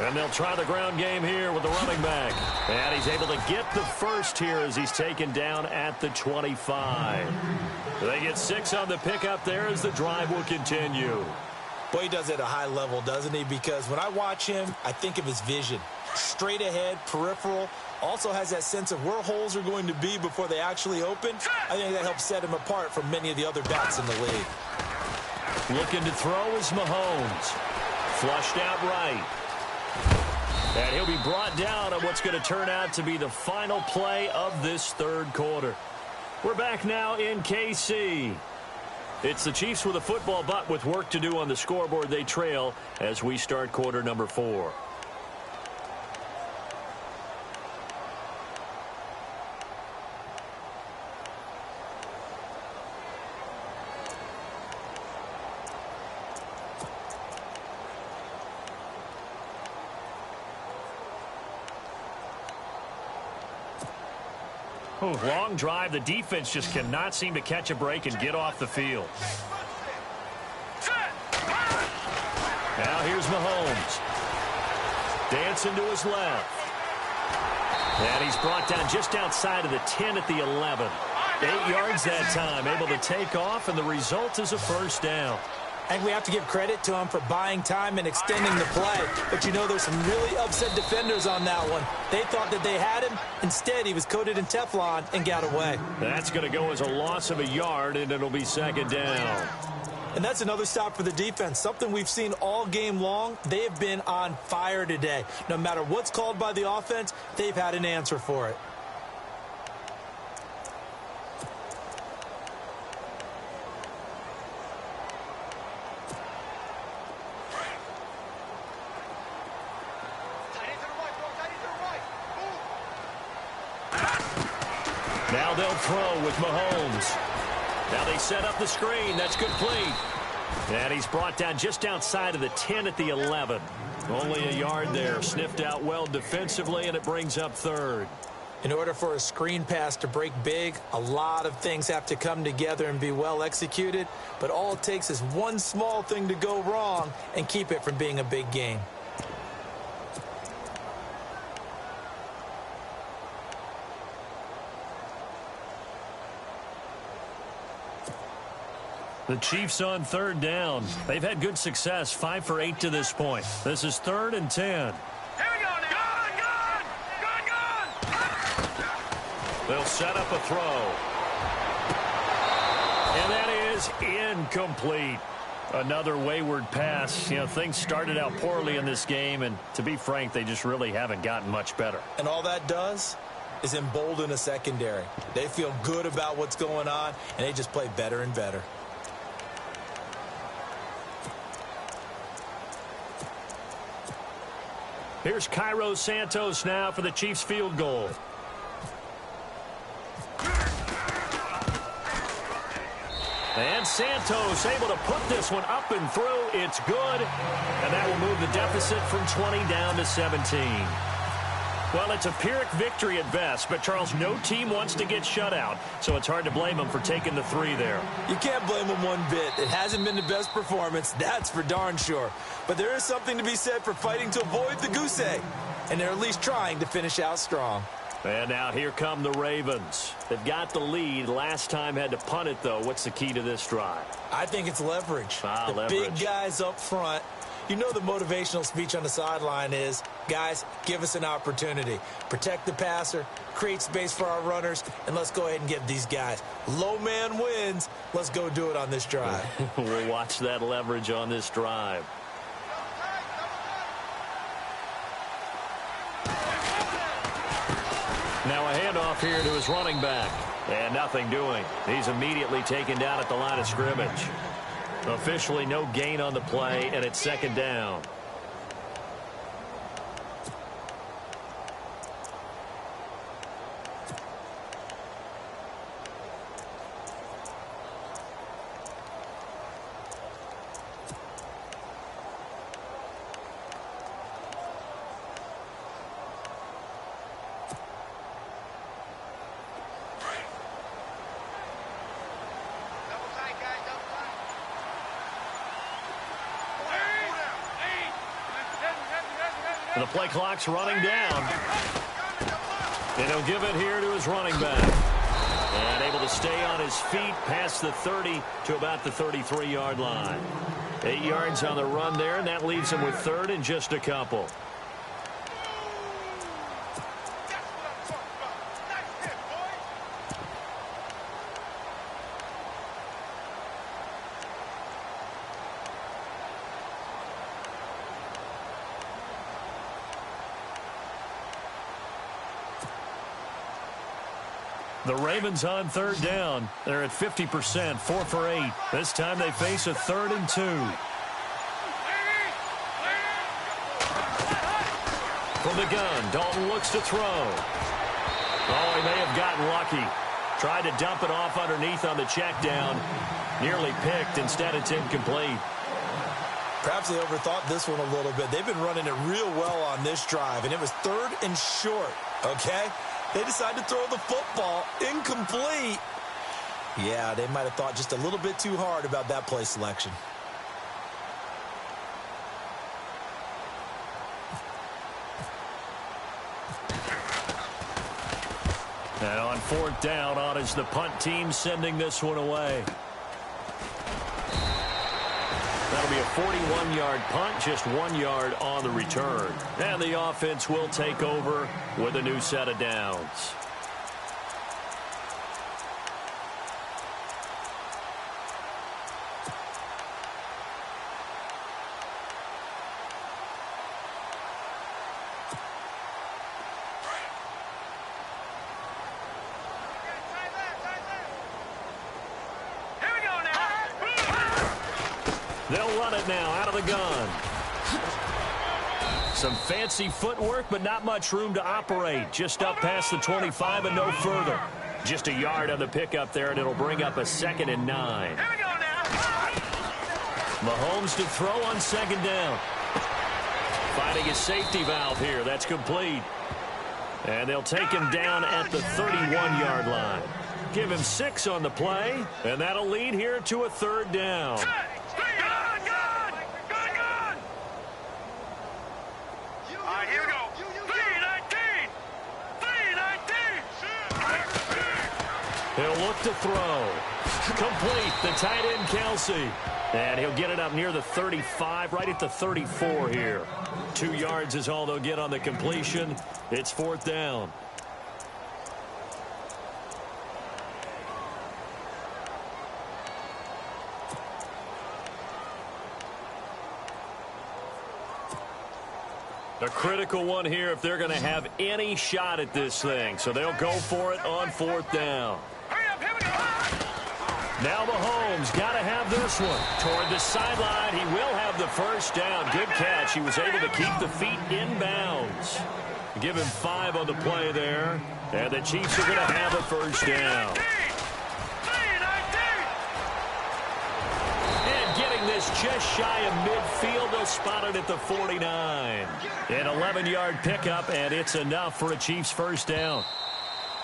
And they'll try the ground game here with the running back. And he's able to get the first here as he's taken down at the 25. They get 6 on the pickup there as the drive will continue. Boy, he does it at a high level, doesn't he? Because when I watch him, I think of his vision. Straight ahead, peripheral. Also has that sense of where holes are going to be before they actually open. I think that helps set him apart from many of the other backs in the league. Looking to throw is Mahomes. Flushed out right. And he'll be brought down on what's going to turn out to be the final play of this third quarter. We're back now in KC. It's the Chiefs with a football, but with work to do on the scoreboard, they trail as we start quarter number 4. Long drive. The defense just cannot seem to catch a break and get off the field. Now here's Mahomes. Dancing to his left. And he's brought down just outside of the 10 at the 11. 8 yards that time. Able to take off, and the result is a first down. I think we have to give credit to him for buying time and extending the play. But, you know, there's some really upset defenders on that one. They thought that they had him. Instead, he was coated in Teflon and got away. That's going to go as a loss of a yard, and it'll be second down. And that's another stop for the defense. Something we've seen all game long. They have been on fire today. No matter what's called by the offense, they've had an answer for it. Now they'll throw with Mahomes. Now they set up the screen. That's complete. And he's brought down just outside of the 10 at the 11. Only a yard there. Sniffed out well defensively, and it brings up third. In order for a screen pass to break big, a lot of things have to come together and be well executed. But all it takes is one small thing to go wrong and keep it from being a big game. The Chiefs on third down. They've had good success, 5 for 8 to this point. This is 3rd and 10. Here we go now. Gun! They'll set up a throw. And that is incomplete. Another wayward pass. You know, things started out poorly in this game, and to be frank, they just really haven't gotten much better. And all that does is embolden a secondary. They feel good about what's going on, and they just play better and better. Here's Cairo Santos now for the Chiefs field goal. And Santos able to put this one up and through. It's good. And that will move the deficit from 20 down to 17. Well, it's a Pyrrhic victory at best, but, Charles, no team wants to get shut out, so it's hard to blame them for taking the 3 there. You can't blame them one bit. It hasn't been the best performance, that's for darn sure. But there is something to be said for fighting to avoid the goose egg, and they're at least trying to finish out strong. And now here come the Ravens. They've got the lead. Last time had to punt it, though. What's the key to this drive? I think it's leverage. The leverage. Big guys up front. You know the motivational speech on the sideline is, guys, give us an opportunity. Protect the passer, create space for our runners, and let's go ahead and give these guys. Low man wins. Let's go do it on this drive. We'll watch that leverage on this drive. Now a handoff here to his running back. And nothing doing. He's immediately taken down at the line of scrimmage. Officially no gain on the play, and it's second down. The play clock's running down. And he'll give it here to his running back. And able to stay on his feet past the 30 to about the 33-yard line. 8 yards on the run there, and that leaves him with third and just a couple. The Ravens on third down. They're at 50%, 4 for 8. This time they face a 3rd and 2. From the gun, Dalton looks to throw. Oh, he may have gotten lucky. Tried to dump it off underneath on the check down. Nearly picked. Instead, it's incomplete. Perhaps they overthought this one a little bit. They've been running it real well on this drive, and it was 3rd and short, okay? They decided to throw the football incomplete. Yeah, they might have thought just a little bit too hard about that play selection. And on 4th down, on is the punt team sending this one away. That'll be a 41-yard punt, just 1 yard on the return. And the offense will take over with a new set of downs. They'll run it now out of the gun. Some fancy footwork, but not much room to operate. Just up past the 25 and no further. Just a yard on the pickup there, and it'll bring up a 2nd and 9. Here we go now. Mahomes to throw on 2nd down. Finding his safety valve here. That's complete. And they'll take him down at the 31-yard line. Give him 6 on the play, and that'll lead here to a 3rd down. He'll look to throw. Complete, the tight end, Kelsey. And he'll get it up near the 35, right at the 34 here. 2 yards is all they'll get on the completion. It's 4th down. A critical one here if they're going to have any shot at this thing. So they'll go for it on 4th down. Now Mahomes got to have this one. Toward the sideline, he will have the 1st down. Good catch. He was able to keep the feet in bounds. Give him 5 on the play there. And the Chiefs are going to have a 1st down. just shy of midfield. They'll spot it at the 49. An 11-yard pickup, and it's enough for a Chiefs first down.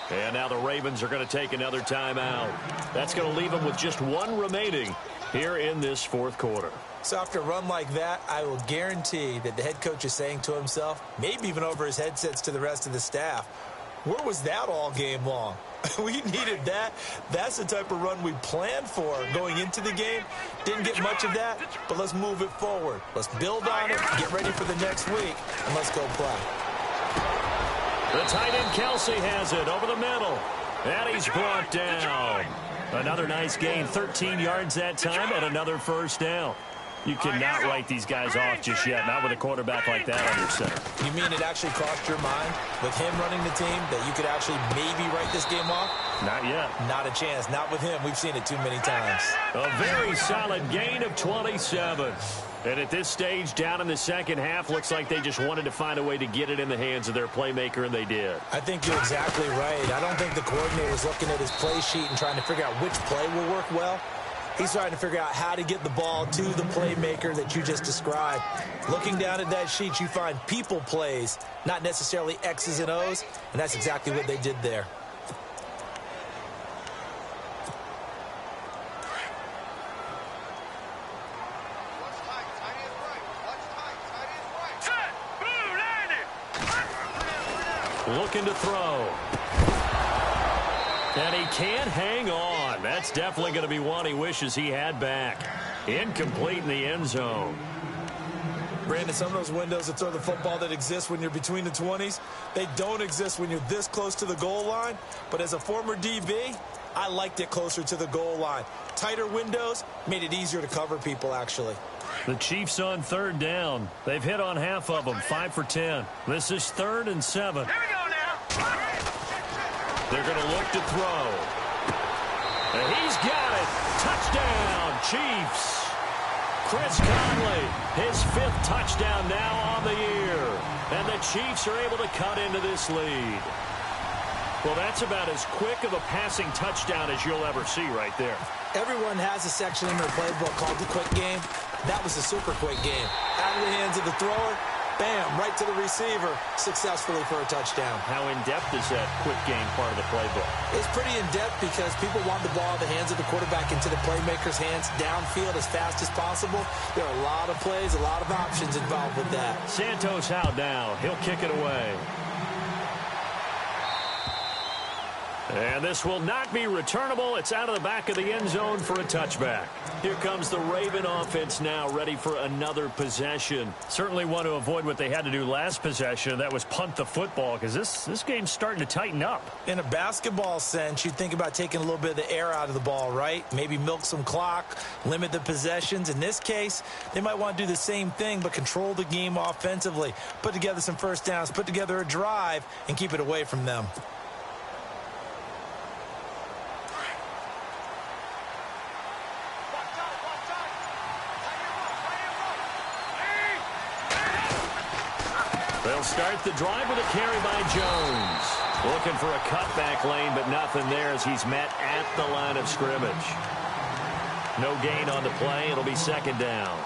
And now the Ravens are going to take another timeout. That's going to leave them with just one remaining here in this fourth quarter. So after a run like that, I will guarantee that the head coach is saying to himself, maybe even over his headsets to the rest of the staff, where was that all game long? We needed that. That's the type of run we planned for going into the game. Didn't get much of that, but let's move it forward. Let's build on it, get ready for the next week, and let's go play. The tight end Kelsey has it over the middle. And he's brought down. Another nice gain, 13 yards that time, and another first down. You cannot write these guys off just yet, not with a quarterback like that on your center. You mean it actually crossed your mind with him running the team that you could actually maybe write this game off? Not yet. Not a chance. Not with him. We've seen it too many times. A very solid gain of 27. And at this stage, down in the second half, looks like they just wanted to find a way to get it in the hands of their playmaker, and they did. I think you're exactly right. I don't think the coordinator is looking at his play sheet and trying to figure out which play will work well. He's trying to figure out how to get the ball to the playmaker that you just described. Looking down at that sheet, you find people plays, not necessarily X's and O's, and that's exactly what they did there. Looking to throw. And he can't hang on. That's definitely going to be one he wishes he had back. Incomplete in the end zone. Brandon, some of those windows to throw the football that exist when you're between the 20s, they don't exist when you're this close to the goal line. But as a former DB, I liked it closer to the goal line. Tighter windows made it easier to cover people, actually. The Chiefs on third down. They've hit on half of them, 5 for 10. This is 3rd and 7. Here we go now. They're going to look to throw. And he's got it. Touchdown, Chiefs. Chris Conley, his 5th touchdown now on the year. And the Chiefs are able to cut into this lead. Well, that's about as quick of a passing touchdown as you'll ever see right there. Everyone has a section in their playbook called the quick game. That was a super quick game. Out of the hands of the thrower, bam, right to the receiver, successfully for a touchdown. How in-depth is that quick game part of the playbook? It's pretty in-depth because people want the ball in the hands of the quarterback into the playmaker's hands downfield as fast as possible. There are a lot of plays, a lot of options involved with that. Santos out now. He'll kick it away. And this will not be returnable. It's out of the back of the end zone for a touchback. Here comes the Raven offense now, ready for another possession. Certainly want to avoid what they had to do last possession. That was punt the football, because this game's starting to tighten up. In a basketball sense, you think about taking a little bit of the air out of the ball, right? Maybe milk some clock, limit the possessions. In this case, they might want to do the same thing, but control the game offensively. Put together some first downs, put together a drive, and keep it away from them. They'll start the drive with a carry by Jones. Looking for a cutback lane, but nothing there as he's met at the line of scrimmage. No gain on the play. It'll be 2nd down.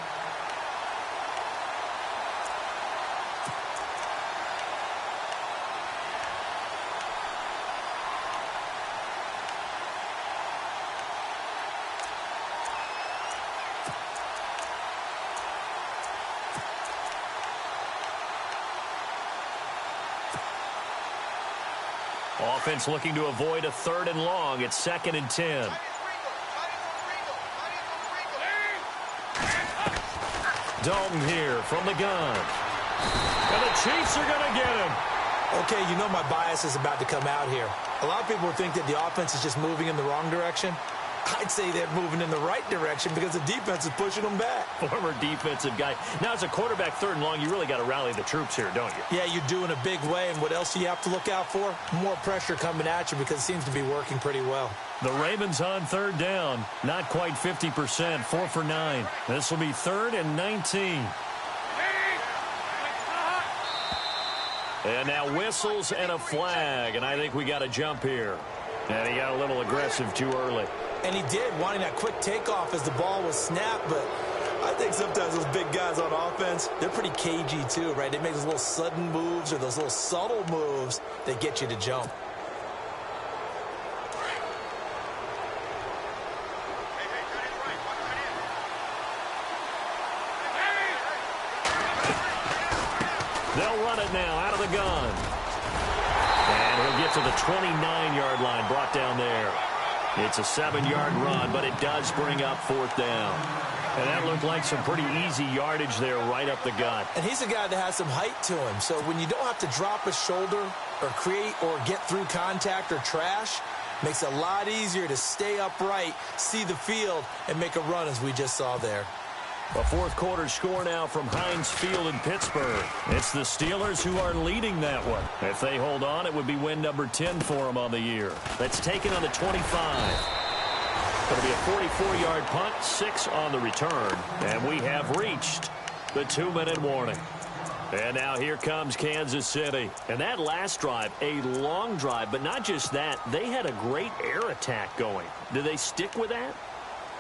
Offense looking to avoid a 3rd and long. It's 2nd and 10. Dalton here from the gun. And the Chiefs are going to get him. Okay, you know my bias is about to come out here. A lot of people think that the offense is just moving in the wrong direction. I'd say they're moving in the right direction because the defense is pushing them back. Former defensive guy. Now, as a quarterback 3rd and long, you really got to rally the troops here, don't you? Yeah, you do in a big way. And what else do you have to look out for? More pressure coming at you because it seems to be working pretty well. The Ravens on 3rd down. Not quite 50%. 4 for 9. This will be 3rd and 19. And now whistles and a flag. And I think we got a jump here. And he got a little aggressive too early. And he did, wanting that quick takeoff as the ball was snapped, but I think sometimes those big guys on offense, they're pretty cagey too, right? They make those little sudden moves or those little subtle moves that get you to jump. They'll run it now out of the gun. And he'll get to the 29-yard line, brought down there. It's a 7-yard run, but it does bring up 4th down. And that looked like some pretty easy yardage there right up the gut. And he's a guy that has some height to him. So when you don't have to drop a shoulder or create or get through contact or trash, makes it a lot easier to stay upright, see the field, and make a run as we just saw there. A fourth quarter score now from Heinz Field in Pittsburgh. It's the Steelers who are leading that one. If they hold on, it would be win number 10 for them on the year. That's taken on the 25. It'll be a 44-yard punt, 6 on the return. And we have reached the 2-minute warning. And now here comes Kansas City. And that last drive, a long drive, but not just that. They had a great air attack going. Do they stick with that?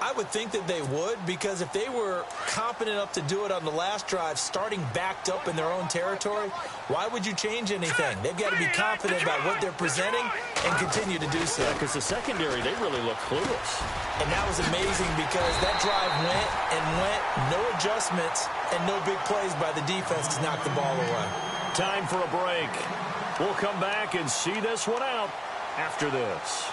I would think that they would, because if they were competent enough to do it on the last drive, starting backed up in their own territory, why would you change anything? They've got to be confident about what they're presenting and continue to do so. Because the secondary, they really look clueless. And that was amazing because that drive went and went, no adjustments, and no big plays by the defense to knock the ball away. Time for a break. We'll come back and see this one out after this.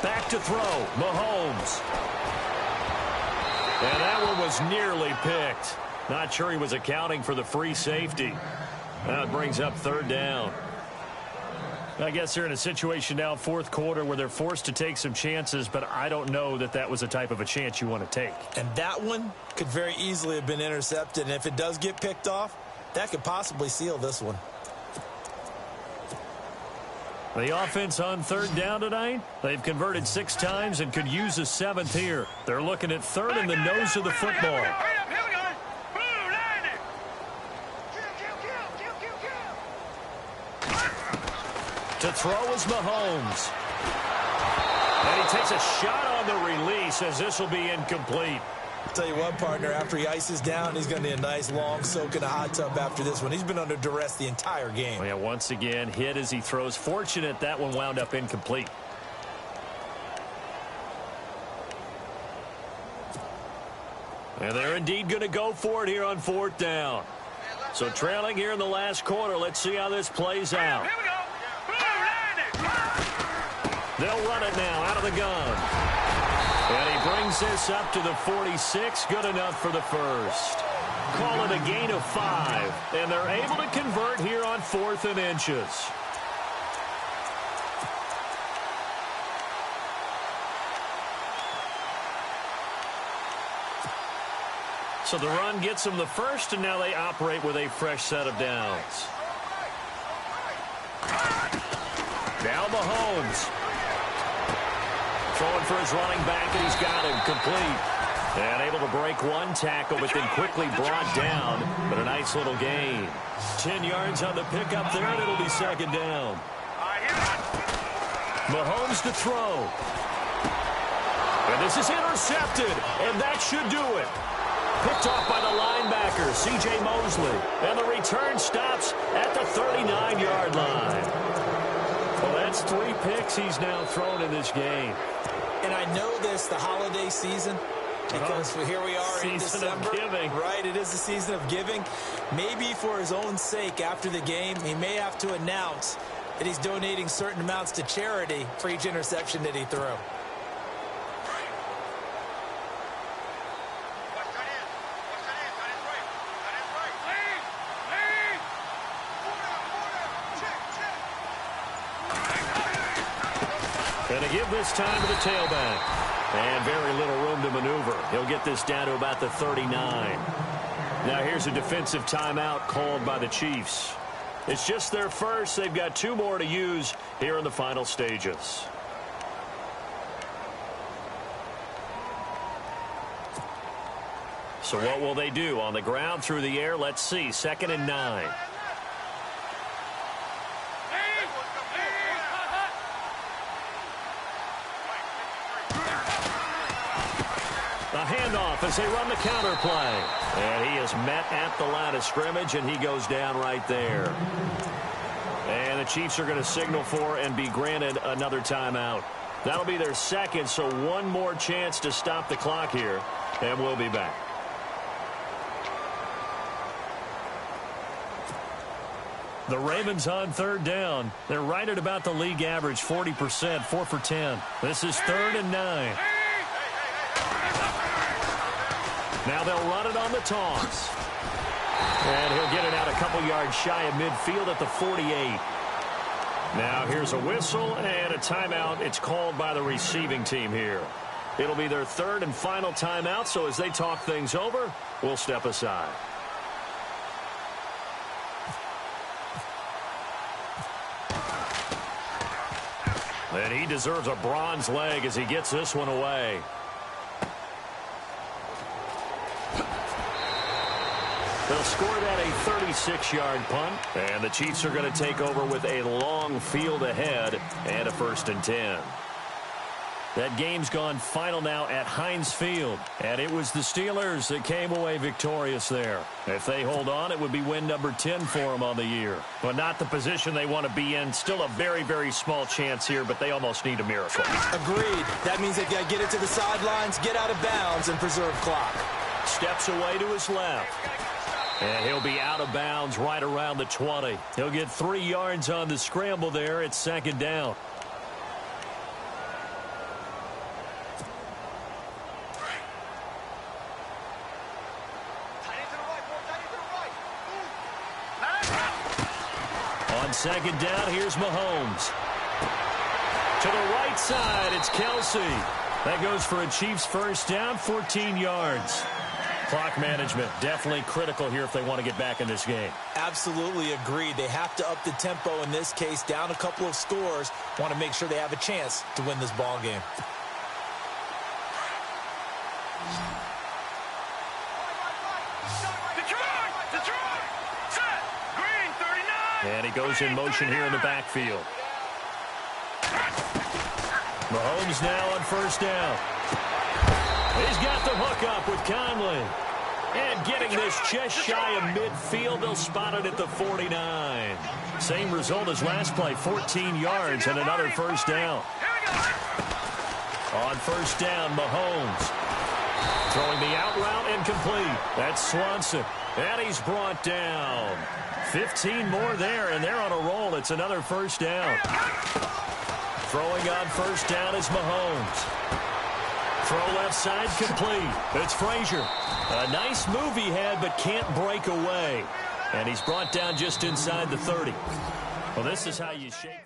Back to throw, Mahomes. And that one was nearly picked. Not sure he was accounting for the free safety. That brings up 3rd down. I guess they're in a situation now, fourth quarter, where they're forced to take some chances, but I don't know that that was the type of a chance you want to take. And that one could very easily have been intercepted, and if it does get picked off, that could possibly seal this one. The offense on 3rd down tonight, they've converted 6 times and could use a 7th here. They're looking at 3rd in the nose of the football. To throw is Mahomes. And he takes a shot on the release as this will be incomplete. I'll tell you what, partner, after he ices down, he's going to need a nice long soak in a hot tub after this one. He's been under duress the entire game. Well, yeah, once again, hit as he throws. Fortunate that one wound up incomplete. And they're indeed going to go for it here on 4th down. So trailing here in the last quarter. Let's see how this plays out. They'll run it now out of the gun. And he brings this up to the 46. Good enough for the first. Call it a gain of 5. And they're able to convert here on 4th and inches. So the run gets them the first, and now they operate with a fresh set of downs. Now Mahomes. Throwing for his running back, and he's got him complete. And able to break one tackle, but then quickly brought down. But a nice little gain. 10 yards on the pickup there, and it'll be 2nd down. Mahomes to throw. And this is intercepted, and that should do it. Picked off by the linebacker, C.J. Mosley. And the return stops at the 39-yard line. Well, that's 3 picks he's now thrown in this game. And I know this, the holiday season, because here we are in December. Season of giving. Right, it is the season of giving. Maybe for his own sake after the game, he may have to announce that he's donating certain amounts to charity for each interception that he threw. Going to give this time to the tailback. And very little room to maneuver. He'll get this down to about the 39. Now here's a defensive timeout called by the Chiefs. It's just their first. They've got 2 more to use here in the final stages. So what will they do? On the ground, through the air? Let's see. 2nd and 9. The handoff as they run the counter play. And he is met at the line of scrimmage, and he goes down right there. And the Chiefs are going to signal for and be granted another timeout. That'll be their second, so one more chance to stop the clock here, and we'll be back. The Ravens on 3rd down. They're right at about the league average, 40%, 4 for 10. This is 3rd and 9. Now they'll run it on the toss. And he'll get it out a couple yards shy of midfield at the 48. Now here's a whistle and a timeout. It's called by the receiving team here. It'll be their 3rd and final timeout, so as they talk things over, we'll step aside. And he deserves a bronze leg as he gets this one away. They'll score that a 36-yard punt, and the Chiefs are going to take over with a long field ahead and a 1st and 10. That game's gone final now at Heinz Field, and it was the Steelers that came away victorious there. If they hold on, it would be win number 10 for them on the year. But not the position they want to be in. Still a very, very small chance here, but they almost need a miracle. Agreed. That means they've got to get it to the sidelines, get out of bounds, and preserve clock. Steps away to his left. And he'll be out of bounds right around the 20. He'll get 3 yards on the scramble there. It's 2nd down. On 2nd down, here's Mahomes. To the right side, it's Kelsey. That goes for a Chiefs 1st down, 14 yards. Clock management definitely critical here if they want to get back in this game. Absolutely agreed. They have to up the tempo in this case, down a couple of scores. Want to make sure they have a chance to win this ball game. And he goes in motion here in the backfield. Mahomes now on 1st down. He's got the hook up with Conley. And getting this just shy of midfield, they'll spot it at the 49. Same result as last play, 14 yards and another 1st down. On 1st down, Mahomes. Throwing the out route and complete. That's Swanson. And he's brought down. 15 more there, and they're on a roll. It's another 1st down. Throwing on 1st down is Mahomes. Throw left side complete. It's Frazier. A nice move he had, but can't break away. And he's brought down just inside the 30. Well, this is how you shape.